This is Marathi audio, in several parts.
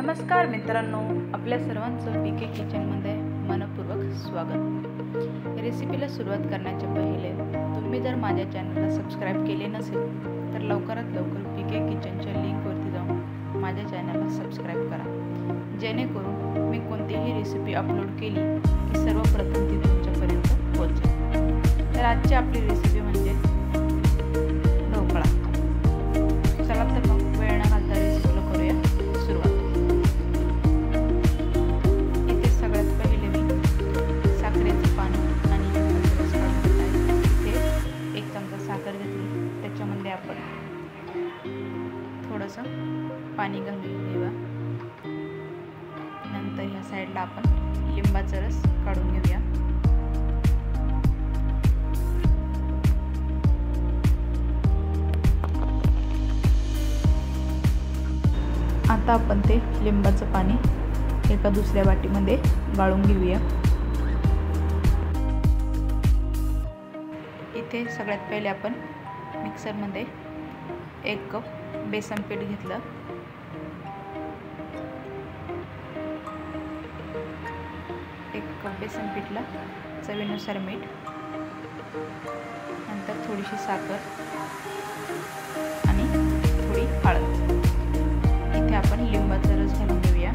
नमस्कार मित्रांनो, आपल्या सर्वांचं पीके किचनमध्ये मनपूर्वक स्वागत। रेसिपीला सुरुवात करण्याच्या पहिले तुम्ही जर माझ्या चॅनलला सबस्क्राइब केले नसेल तर लवकरात लवकर पीके किचनच्या लिंकवरती जाऊन माझ्या चॅनलला सबस्क्राइब करा, जेणेकरून मी कोणतीही रेसिपी अपलोड केली की सर्वप्रथम ती तुमच्यापर्यंत पोहोचेल। तर आजची आपली रेसिपी म्हणजे ढोकळा। चला तर मग वेळ न घालता रेसिपीला करूया सुरुवात। इथे सगळ्यात पहिले मी साखरेचं पाणी आणि लिंबाचा रस काढून घेत आहे। इथे 1 चमचा साखर घेतली, त्याच्यामध्ये आपण थोडंसं पाणी घालून घेऊया। नंतर ह्या साईडला आपण लिंबाचा रस काढून घेऊया। आता आपण ते लिंबाचं पाणी एका दुसऱ्या वाटीमध्ये गाळून घेऊया। इथे सगळ्यात पहिले आपण मिक्सरमध्ये 1 कप बेसन पीठ घेतलं। बेसन पीठला चवीनुसार मीठ, नंतर थोडीशी साखर आणि थोडी हळद। इथे आपण लिंबाचा रस घालून घेऊया।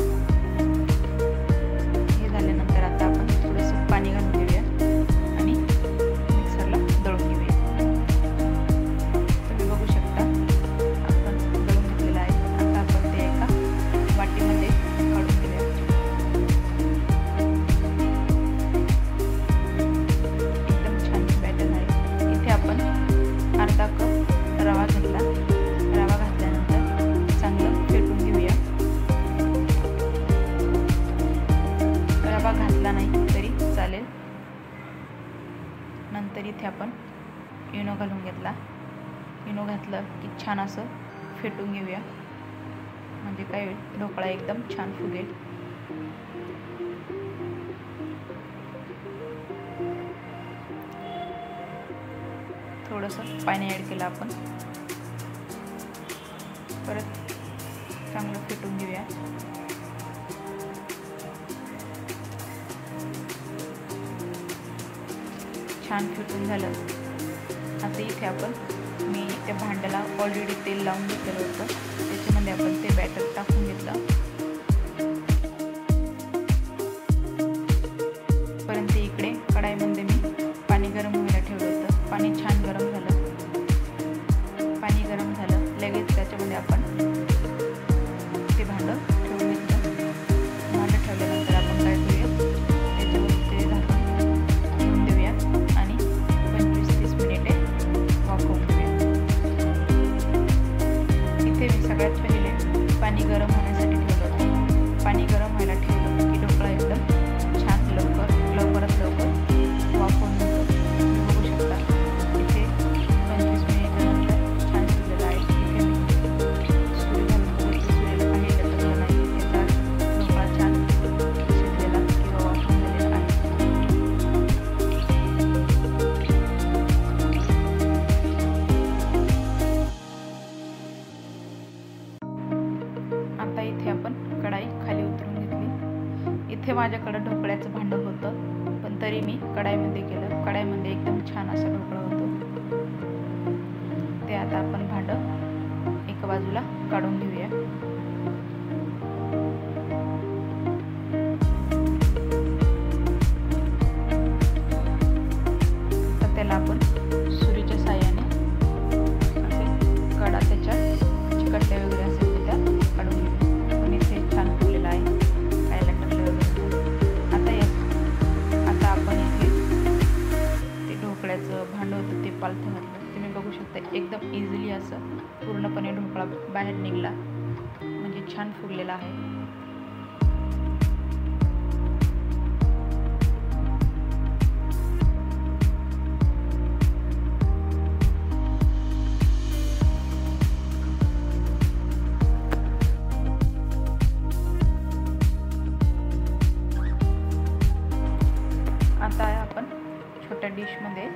हे झाल्यानंतर आता आपण थोडंसं पाणी घालून घेऊया आणि मिक्सरला दळून घेऊया। तुम्ही बघू शकता आपण दळून घेतलेलं आहे। आता आपण ते एका वाटीमध्ये काढून घेऊया। एकदम छान बॅटर आहे। इथे आपण अर्धा कप रवा घेतला। रवा घातल्यानंतर चांगलं फेटून घेऊया। रवा घातला नाही तरी चालेल। नंतर इथे आपण इनो घालून घेतला। इनो घातलं की छान असं फेटून घेऊया, म्हणजे काय होईल, ढोकळा एकदम छान फुगेल। थोडंसं पाणी ॲड केलं आपण, परत चांगलं फेटून घेऊया। छान फेटून झालं। आता इथे आपण मी त्या भांड्याला ऑलरेडी तेल लावून घेतलेलं होतं, त्याच्यामध्ये आपण ते बॅटर टाकून घेतलं। परंतु इकडे कढाईमध्ये मी पाणी गरम व्हायला ठेवलं होतं। पाणी छान गरम झालं। पाणी गरम झालं लगेच त्याच्यामध्ये आपण ते भांडं ठेवून घेतलं। भांडं ठेवल्यानंतर आपण काय करूया, त्याच्यावर ते झाकण ठेवून देऊया आणि 25-30 मिनिटे वाफवून घेऊया। इथे मी सगळ्यात पहिले पाणी गरम होण्यासाठी ठेवलं होतं। पाणी गरम व्हायला ठेवलं की ढोकळा एकदम छान लवकरात लवकर वाफवून होतो। तुम्ही बघू शकता इथे 25 मिनिटानंतर छान शिजलेलं आहे। इथे मी सुरी घालून सुरीला काही लटकलं नाही, याचा ढोकळा छान शिजलेला किंवा वाफवून झालेला आहे। आता इथे आपण कढाई खाली उतरून घेतली। इथे माझ्याकडे ढोकळ्याचं भांडं होतं, पण तरी मी कढाईमध्ये केलं। कढाईमध्ये एकदम छान असा ढोकळा होतो। ते आता आपण भांडं एका बाजूला काढून घेऊया। तर त्याला आपण सुरीच्या साहाय्याने असे कडा त्याच्या चिकटल्या वगैरे असेल त्या काढून घेऊया। पण इथे छान फुगलेला आहे, काय लटकलं वगैरे। आता आपण इथे ते ढोकळ्याचं भांडं होतं ते पालथं घातलं। तुम्ही बघू शकता एकदम इझिली असं पूर्णपणे ढोकळा बाहेर निघला, म्हणजे छान फुगलेला आहे। आता आपण छोट्या डिशमध्ये,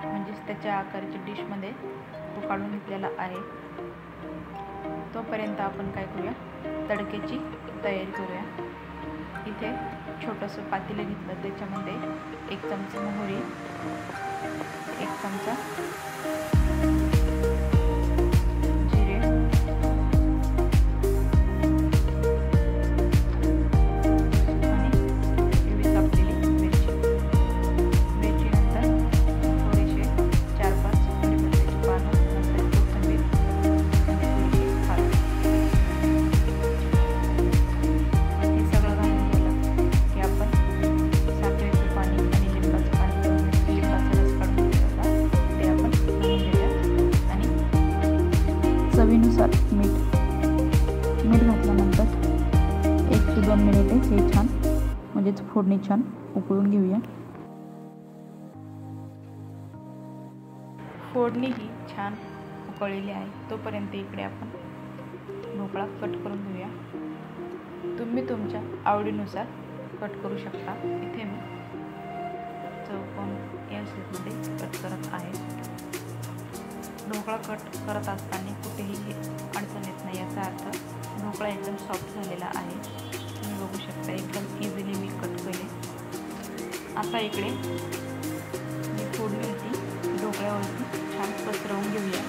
म्हणजेच त्याच्या आकाराच्या डिशमध्ये तो काढून घेतलेला आहे। तोपर्यंत आपण काय करूया, तडक्याची तयारी करूया. इथे छोटंसं पातेलं घेतलं, त्याच्यामध्ये 1 चमचा मोहरी, 1 चमचा जिरे, आणि हिरवी कापलेली मिरची. मिरचीनंतर थोडेसे 4-5 कढीपत्त्याची पानं, नंतर कोथिंबीर आणि थोडीशी हळद. हे सगळं घालून झालं की आपण साखरेचं पाणी आणि लिंबाचं पाणी, लिंबाचा रस काढून ठेवला ते आपण घालून घेऊया. आणि चवीनुसार मीठ घातल्यानंतर 1 ते 2 मिनिटे हे छान, म्हणजेच फोडणी छान उकळून घेऊया. फोडणी ही छान उकळलेली आहे, तोपर्यंत इकडे आपण ढोकळा कट करून घेऊया. तुम्ही तुमच्या आवडीनुसार कट करू शकता. इथे मी चौकोन या शेपमध्ये कट करत आहे. ढोकळा कट करत असताना कुठेही अडचण येत नाही, याचा अर्थ ढोकळा एकदम सॉफ्ट झालेला आहे. तुम्ही बघू शकता एकदम इझिली मी कट केले. आता इकडे मी फोडणी ढोकळ्यावरती छान पसरवून घेऊया.